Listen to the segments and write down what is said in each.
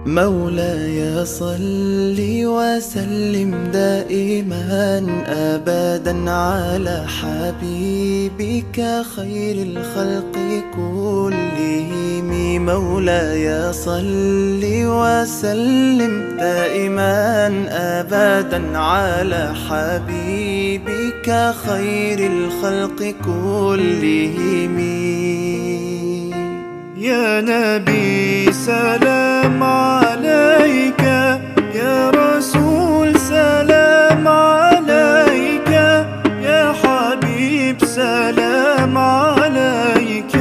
مولاي صل وسلم دائما أبدا على حبيبك خير الخلق كلهم. مولاي صل وسلم دائما أبدا على حبيبك خير الخلق كلهم. يا نبي سلام عليك، يا رسول سلام عليك، يا حبيب سلام عليك،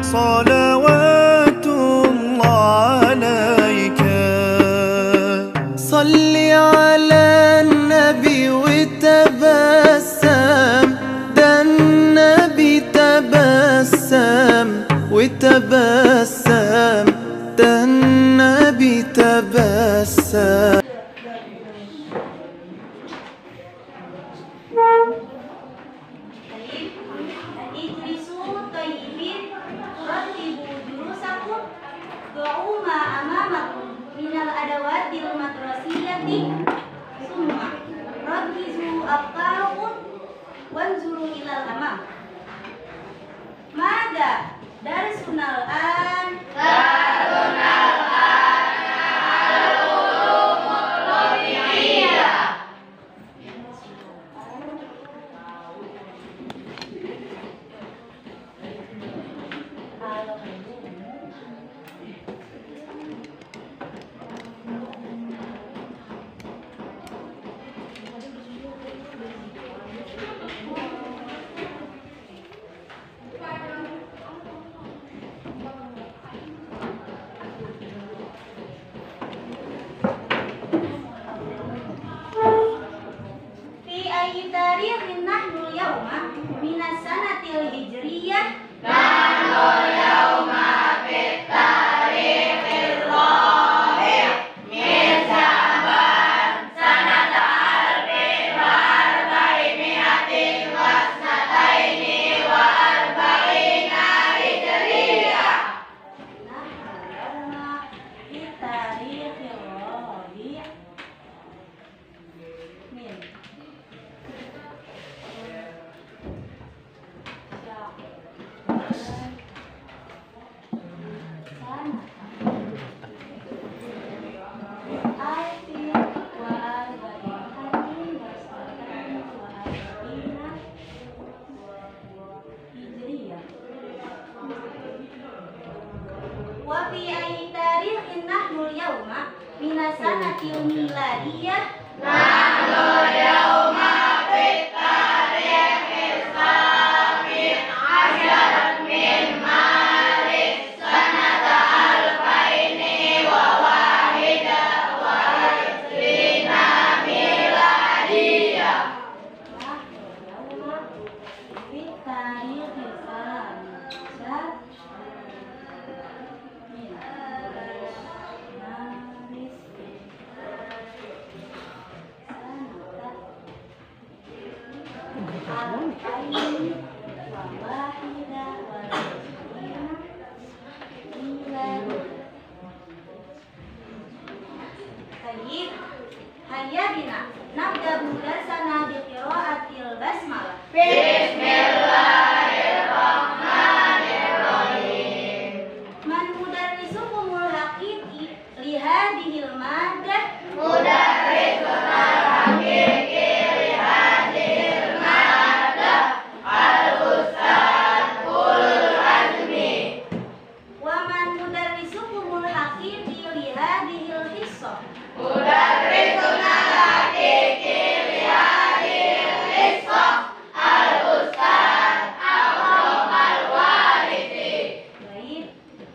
صلوات الله عليك. صل على النبي وتبسم، ده النبي تبسم وتبسم، ده النبي تبسم. اجلسوا طيبين رتبوا جلوسكم ضعوا ما أمامكم من الأدوات المدرسية ثم ركزوا أفكاركم وانظروا إلى الأمام. ماذا درسنا الآن؟ درسنا الآن العلوم الطبيعية. في أي تاريخ نحن اليوم من السنة الهجرية؟ نحن اليوم في التاريخ الرابع من شعبان سنة 1442 هجرية. نحن اليوم في التاريخ الرابع من وفي أي تاريخ نحن اليوم من السنة الميلادية؟ نحن اليوم في التاريخ السابع عشر من مارس سنة 2021 ميلادية. نحن اليوم في التاريخ السابع طيب هيا بنا نبدأ درسنا بقراءة البسملة. بسم الله الرحمن الرحيم. من مدرسكم الحقيقي لهذه المادة؟ مدرسنا الحقيقي لهذه المادة الأستاذ أولو العزمي. ومن مدرسكم الحقيقي لهذه الحصة؟ مدرسنا الحقيقي لهذه الحصة الأستاذ أكرم الوارثي. طيب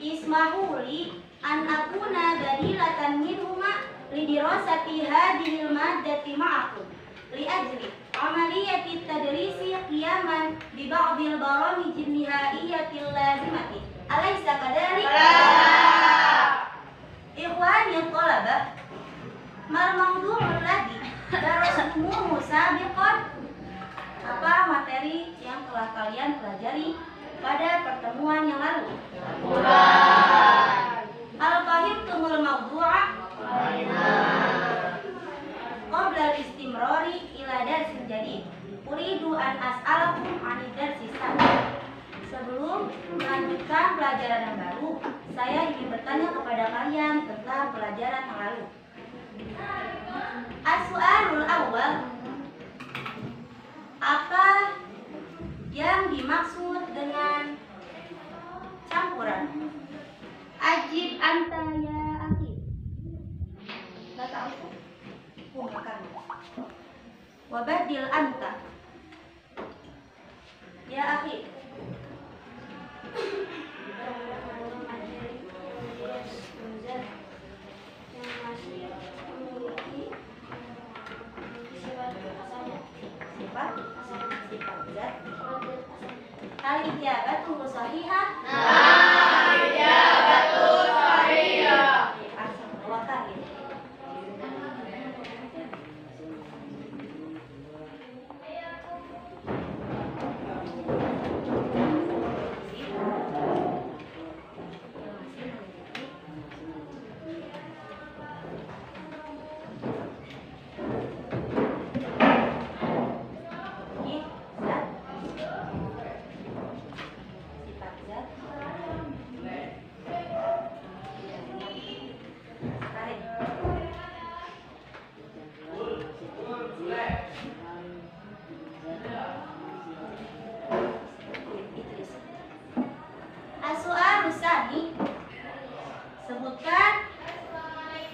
اسمحوا لي أن أكون بديلة منهما لدراسة هذه المادة معكم لأجل عملية التدريس قياما ببعض البرامج النهائية اللازمة، أليس كذلك؟ إخواني الطلبة، ما الموضوع الذي درستموه سابقا? Apa materi yang telah kalian pelajari pada pertemuan yang lalu? Hal fahimtumul mawdu'a qabla al-istimrari ila darsin jadid. Uridu an as'alakum 'anid darsi sabiq. Sebelum melanjutkan pelajaran yang baru, saya ingin bertanya kepada kalian tentang pelajaran yang lalu. As-su'alul awwal, apa yang dimaksud dengan campuran? Ajib anta ya akhi. Enggak tahu. Makan. Wabadil anta ya akhi. Yang masih memiliki sifat zat. Hal ijabatu sahihah? Nah, ijabatu sahihah. Wakan gitu. Sebutkan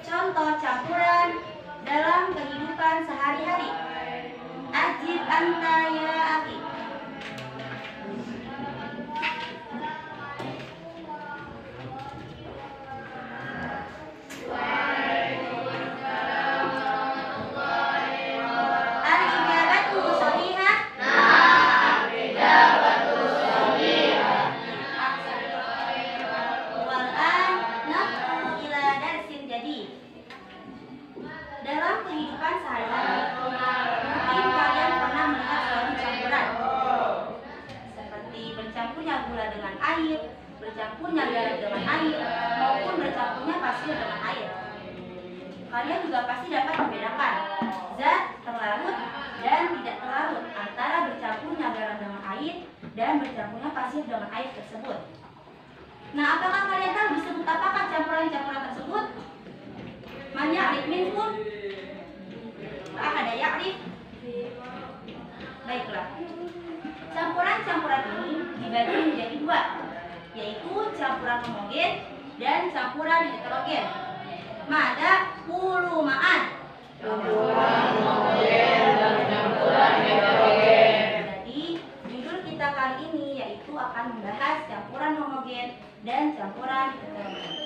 contoh campuran dalam kehidupan sehari-hari. Ajib anta ya akhi. Al-ijabatu sahihah? Nah, ijabatu sahihah. Wal'an naf'u ila darsin jadid. Dalam kehidupan sehari-hari, mungkin kalian pernah melihat suatu campuran, seperti bercampurnya gula dengan air, bercampurnya garam dengan air, maupun bercampurnya pasir dengan air. Kalian juga pasti dapat membedakan zat terlarut dan tidak terlarut antara bercampurnya garam dengan air dan bercampurnya pasir dengan air tersebut. Nah, apakah kalian tahu disebut apakah campuran-campuran tersebut? Man ya'rif minkum? Ada ya'rif? Baiklah. Campuran-campuran ini dibagi menjadi dua, yaitu campuran homogen dan campuran heterogen. Mada pulu ma'an. Campuran homogen dan campuran heterogen. Jadi, judul kita kali ini yaitu akan membahas campuran homogen dan campuran heterogen.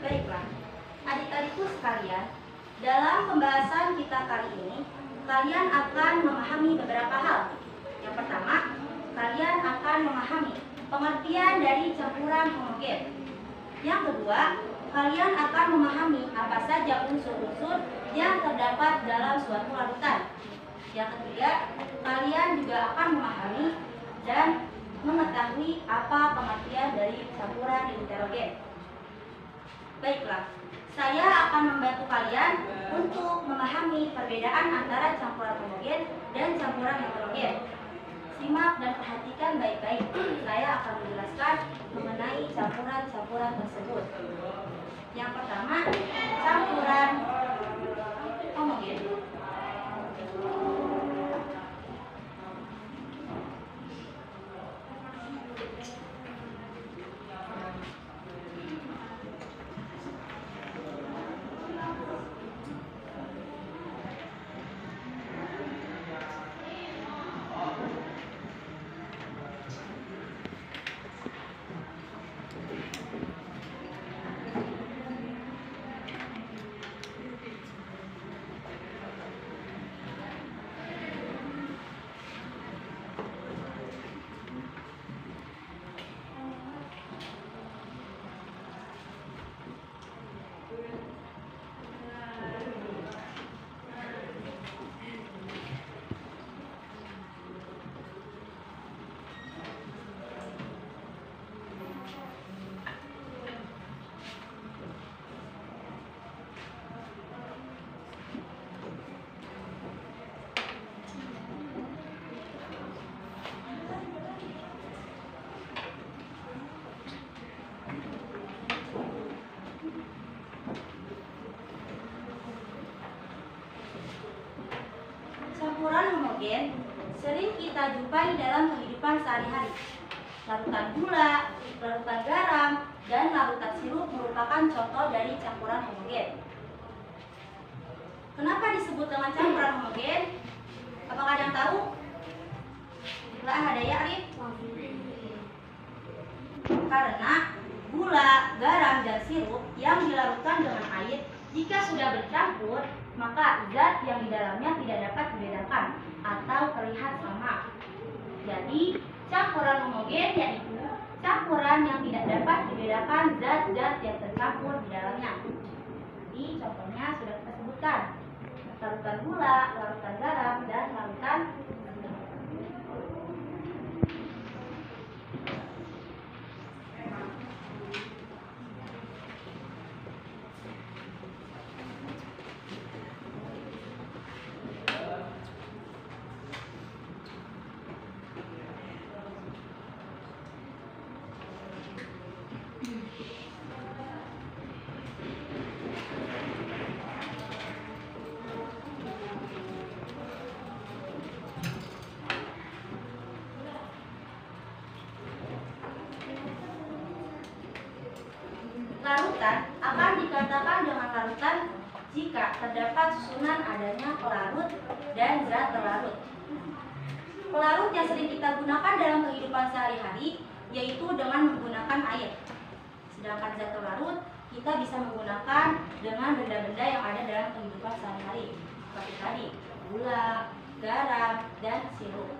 Baiklah, adik-adikku sekalian, dalam pembahasan kita kali ini, kalian akan memahami beberapa hal. Yang pertama, kalian akan memahami pengertian dari campuran homogen. Yang kedua, kalian akan memahami apa saja unsur-unsur yang terdapat dalam suatu larutan. Yang ketiga, kalian juga akan memahami dan mengetahui apa pengertian dari campuran heterogen. Baiklah, saya akan membantu kalian untuk memahami perbedaan antara campuran homogen dan campuran heterogen. Simak dan perhatikan baik-baik. Saya akan menjelaskan mengenai campuran-campuran tersebut. Yang pertama, campuran homogen. campuran homogen sering kita jumpai dalam kehidupan sehari-hari. Larutan gula, larutan garam, dan larutan sirup merupakan contoh dari campuran homogen. Kenapa disebut dengan campuran homogen? Apakah ada yang tahu? Lah, ada ya, Arif? Karena gula, garam, dan sirup yang dilarutkan dengan air jika sudah bercampur, maka zat yang di dalamnya tidak dapat dibedakan atau terlihat sama. Jadi, campuran homogen yaitu campuran yang tidak dapat dibedakan zat-zat yang tercampur di dalamnya. Jadi, contohnya sudah kita sebutkan. Larutan gula, larutan garam, dan larutan larutan akan dikatakan dengan larutan jika terdapat susunan adanya pelarut dan zat terlarut. Pelarut yang sering kita gunakan dalam kehidupan sehari-hari yaitu dengan menggunakan air. Sedangkan zat terlarut kita bisa menggunakan dengan benda-benda yang ada dalam kehidupan sehari-hari, seperti tadi gula, garam, dan sirup.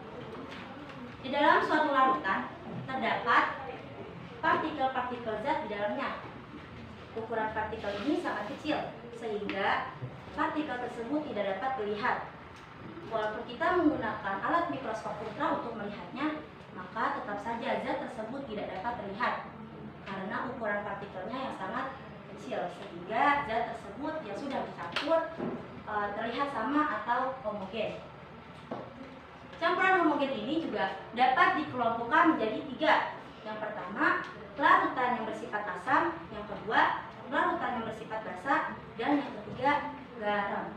Di dalam suatu larutan terdapat partikel-partikel zat di dalamnya. Ukuran partikel ini sangat kecil, sehingga partikel tersebut tidak dapat terlihat. Walaupun kita menggunakan alat mikroskop ultra untuk melihatnya, maka tetap saja zat tersebut tidak dapat terlihat karena ukuran partikelnya yang sangat kecil, sehingga zat tersebut yang sudah dicampur terlihat sama atau homogen. Campuran homogen ini juga dapat dikelompokkan menjadi 3. Yang pertama, larutan yang bersifat asam, yang kedua, larutan yang bersifat basa, dan yang ketiga, garam.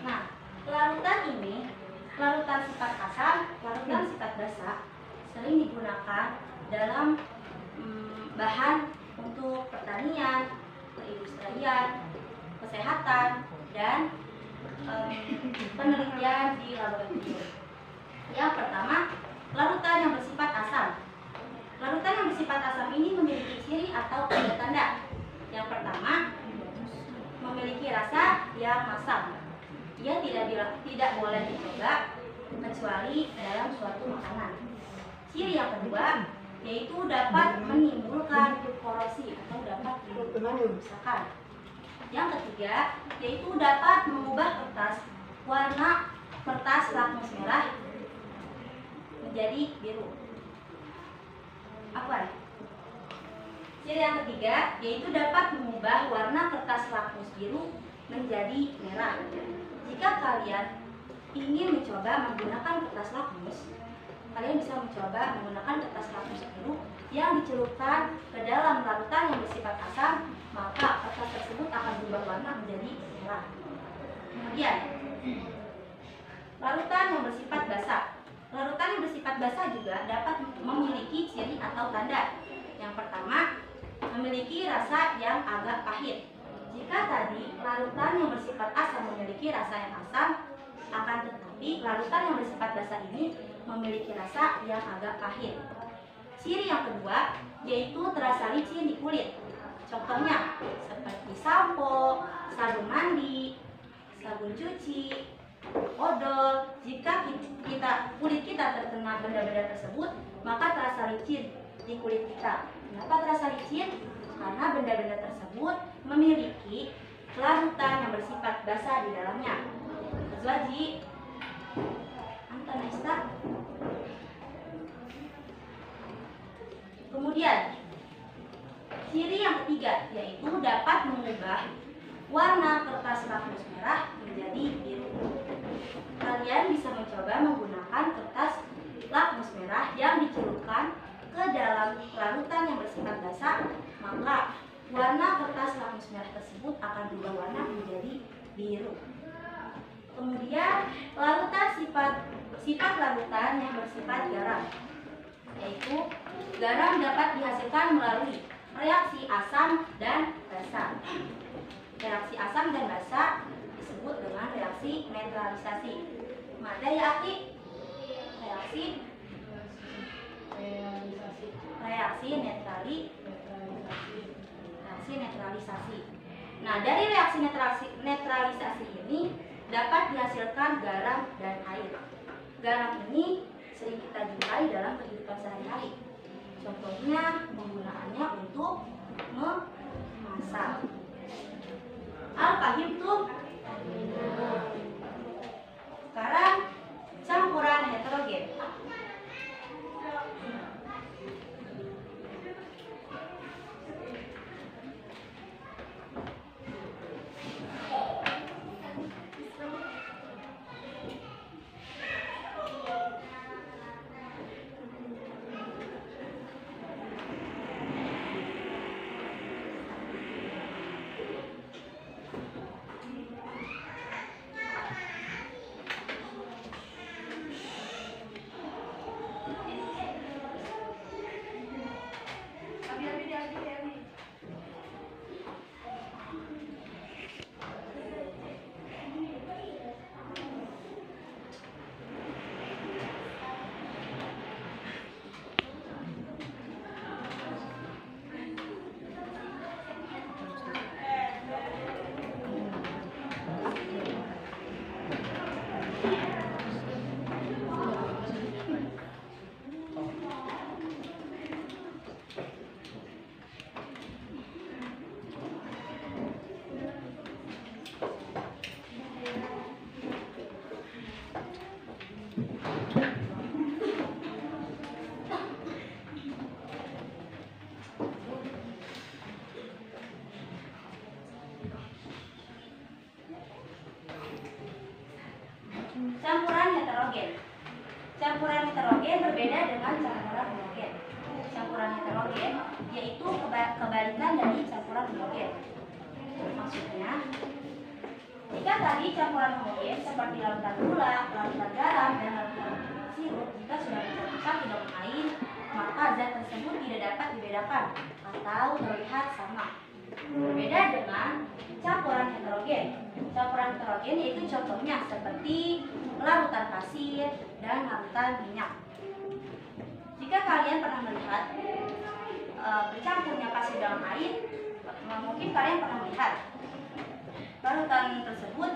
Nah, larutan ini, larutan sifat asam, larutan sifat basa, sering digunakan dalam bahan untuk pertanian, perindustrian, kesehatan, dan penelitian di laboratorium. Yang pertama, larutan yang bersifat asam. Larutan yang bersifat asam ini memiliki ciri atau tanda-tanda. Yang pertama, memiliki rasa yang masam. Ia tidak boleh dicoba kecuali dalam suatu makanan. Ciri yang kedua yaitu dapat menimbulkan korosi atau dapat menimbulkan kerusakan. Yang ketiga yaitu dapat mengubah warna kertas lakmus merah menjadi biru. Apa? Ciri yang ketiga yaitu dapat mengubah warna kertas lakmus biru menjadi merah. Jika kalian ingin mencoba menggunakan kertas lakmus, kalian bisa mencoba menggunakan kertas lakmus biru yang dicelupkan ke dalam larutan yang bersifat asam, maka kertas tersebut akan berubah warna menjadi merah. Kemudian, larutan yang bersifat basa. Larutan yang bersifat basa juga dapat memiliki ciri atau tanda. Yang pertama, memiliki rasa yang agak pahit. Jika tadi larutan yang bersifat asam memiliki rasa yang asam, akan tetapi larutan yang bersifat basa ini memiliki rasa yang agak pahit. Ciri yang kedua yaitu terasa licin di kulit. Contohnya seperti sampo, sabun mandi, sabun cuci, odol. Jika kulit kita terkena benda-benda tersebut, maka terasa licin di kulit kita. Kenapa terasa licin? Karena benda-benda tersebut memiliki larutan yang bersifat basa di dalamnya. Azwaji, anta Naista. Kemudian ciri yang ketiga yaitu dapat mengubah warna kertas lakmus merah menjadi biru. Kalian bisa mencoba menggunakan kertas lakmus merah yang dicelupkan ke dalam larutan yang bersifat basah, maka warna kertas lakmus merah tersebut akan berubah warna menjadi biru. Kemudian larutan sifat larutan yang bersifat garam, yaitu garam dapat dihasilkan melalui reaksi asam dan basa. Reaksi asam dan basa disebut dengan reaksi netralisasi. Materi akti reaksi netralisasi. Nah, dari reaksi netralisasi ini dapat dihasilkan garam dan air. Garam ini sering kita jumpai dalam kehidupan sehari-hari. Contohnya penggunaannya untuk memasak. Al-fahimtum. Sekarang campuran heterogen. Campuran heterogen. Campuran heterogen berbeda dengan campuran homogen. Campuran heterogen yaitu kebalikan dari campuran homogen. Maksudnya, jika tadi campuran homogen seperti larutan gula, larutan garam, dan larutan sirup, jika sudah dicampurkan ke dalam air, maka zat tersebut tidak dapat dibedakan atau terlihat sama. Berbeda dengan campuran heterogen. Campuran heterogen yaitu contohnya seperti larutan pasir dan larutan minyak. Jika kalian pernah melihat bercampurnya pasir dalam air, mungkin kalian pernah melihat larutan tersebut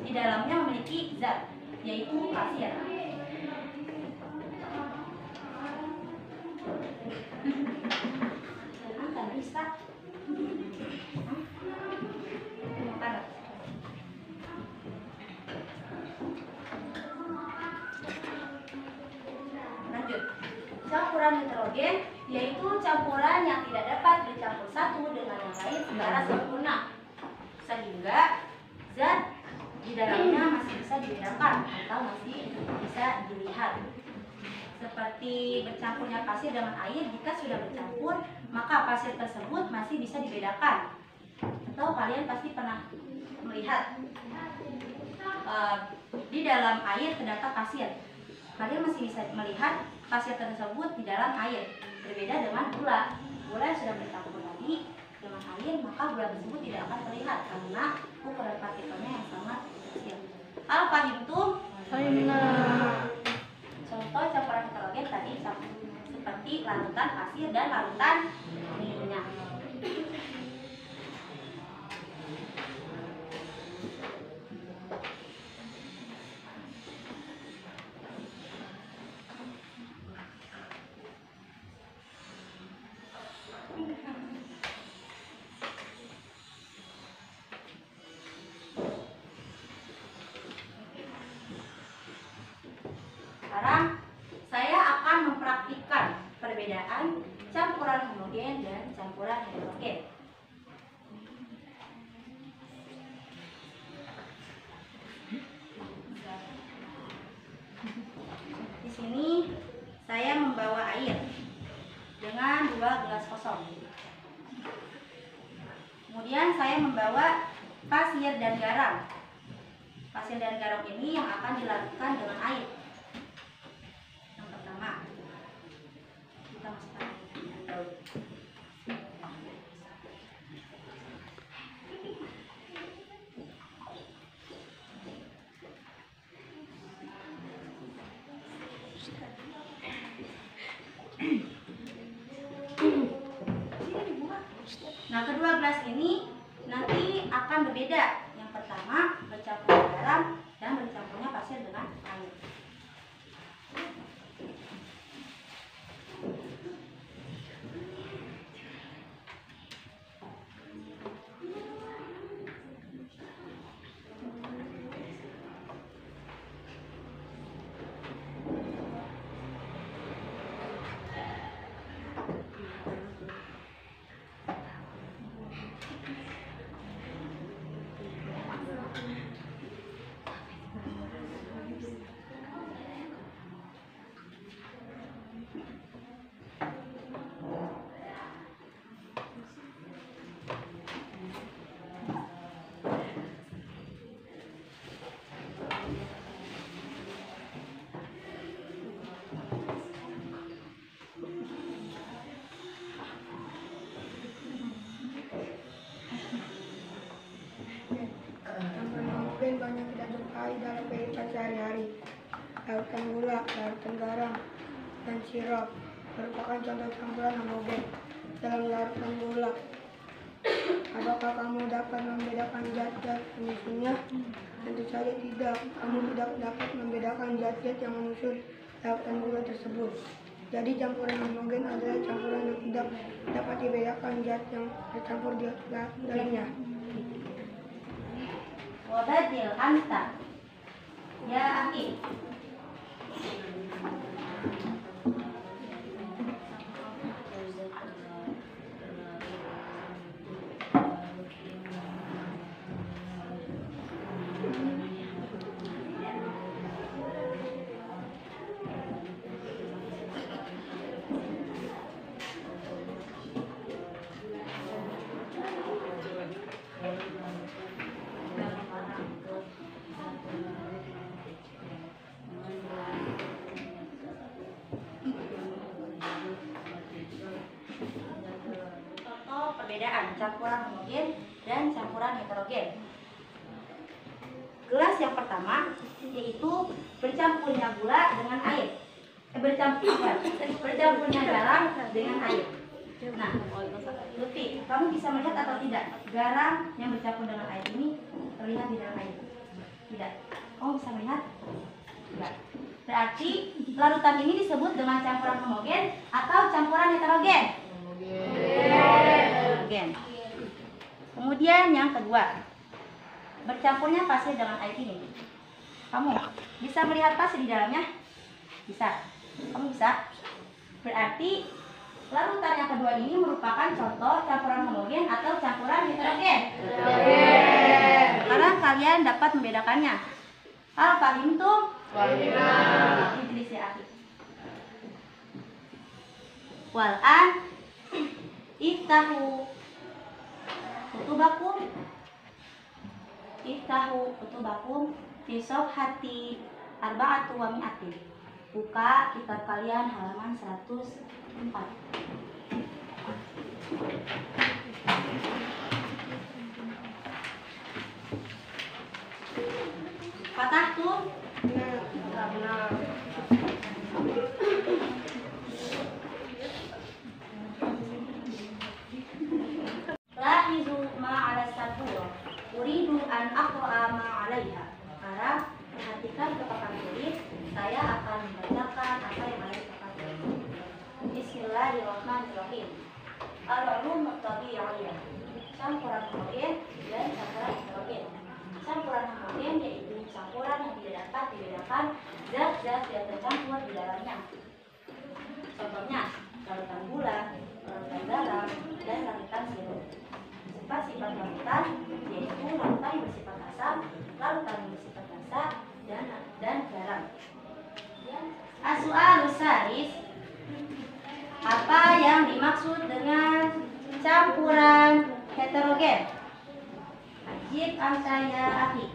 di dalamnya memiliki zat, yaitu pasir. Bisa. Lanjut. Campuran heterogen yaitu campuran yang tidak dapat bercampur satu dengan yang lain secara sempurna, sehingga zat di dalamnya masih bisa dibedakan atau masih bisa dilihat. Seperti bercampurnya pasir dengan air, jika sudah bercampur, maka pasir tersebut masih bisa dibedakan. Atau kalian pasti pernah melihat di dalam air terdapat pasir. Kalian masih bisa melihat pasir tersebut di dalam air. Berbeda dengan gula. Gula yang sudah bercampur tadi dengan air, maka gula tersebut tidak akan terlihat karena ukuran partikelnya yang sangat kecil. Al-fahimtum? Contoh campuran heterogen tadi seperti larutan pasir dan larutan minyak. campuran heterogen. Di sini saya membawa air dengan 2 gelas kosong. Kemudian saya membawa pasir dan garam. Pasir dan garam ini yang akan dilakukan dengan air. Yang pertama, kita masukkan daun. Nah, kedua gelas ini nanti akan berbeda. Yang pertama bercampur garam dan bercampurnya pasir dengan air. Banyak tidak jumpai dalam kehidupan sehari-hari. Larutan gula, larutan garam, dan sirup merupakan contoh campuran homogen. Dalam larutan gula, apakah kamu dapat membedakan zat-zat penyusunnya? Tentu saja tidak. Kamu tidak dapat membedakan zat-zat yang menyusun larutan gula tersebut. Jadi campuran homogen adalah campuran yang tidak dapat dibedakan zat yang tercampur di dalamnya. Wabadil anta ya akhi. Perbedaan campuran homogen dan campuran heterogen. Gelas yang pertama yaitu bercampurnya gula dengan air. Bercampurnya garam dengan air. Nah, Lutfi, kamu bisa melihat atau tidak garam yang bercampur dengan air ini terlihat di dalam air? Tidak. Kamu bisa melihat? Tidak. Berarti larutan ini disebut dengan campuran homogen atau campuran heterogen? Homogen. Kemudian yang kedua, bercampurnya pasir dengan air ini. Kamu bisa melihat pasir di dalamnya? Bisa. Kamu bisa? Berarti larutan yang kedua ini merupakan contoh campuran homogen atau campuran heterogen. Sekarang kalian dapat membedakannya. Hal pahim tuh? Idris ya akhi. Wal'an iftahu kutubakum fi safhati 400. Buka kitab kalian halaman 104. Patah tuh? Benar. Lahizu ma'ala sabura uridu an aqra'a ma'alaiha. Sekarang perhatikan ke papan tulis. Saya akan membacakan apa yang ada di papan tulis. Bismillahirrahmanirrahim. Al-ulum at-tabi'iyah. Campuran homogen dan campuran heterogen. Campuran homogen yaitu campuran yang tidak dapat dibedakan zat-zat yang tercampur di dalamnya. Contohnya larutan gula, larutan garam, dan campuran heterogen. Ajib anta ya akhi.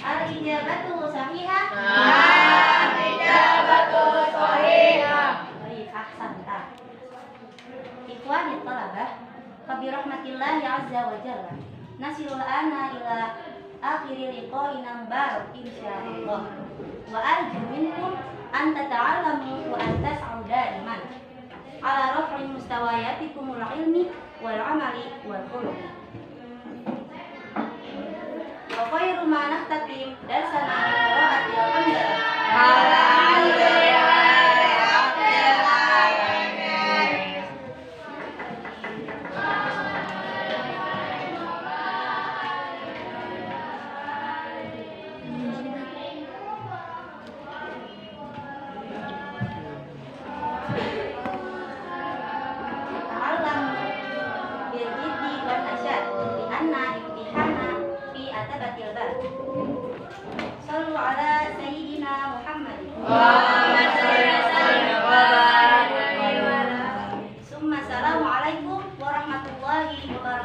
Al-ijabatu sahihah. Al-ijabatu sahihah. Baik, ahsanta. Ikhwani talabah, kabirahmatillahi azza wa jalla. Nasilul ana ila akhiri liqa'ina mubarak insyaallah. Wa arju minkum an tata'allamu wa an tas'au da'iman ala raf'i mustawayatikumul ilmi wal amali wal khuluqi. Wa khairu ma nahtatim darsana qira'atil Sallu ala sayyidina Muhammad. Summa assalamu alaikum warahmatullahi wabarakatuh.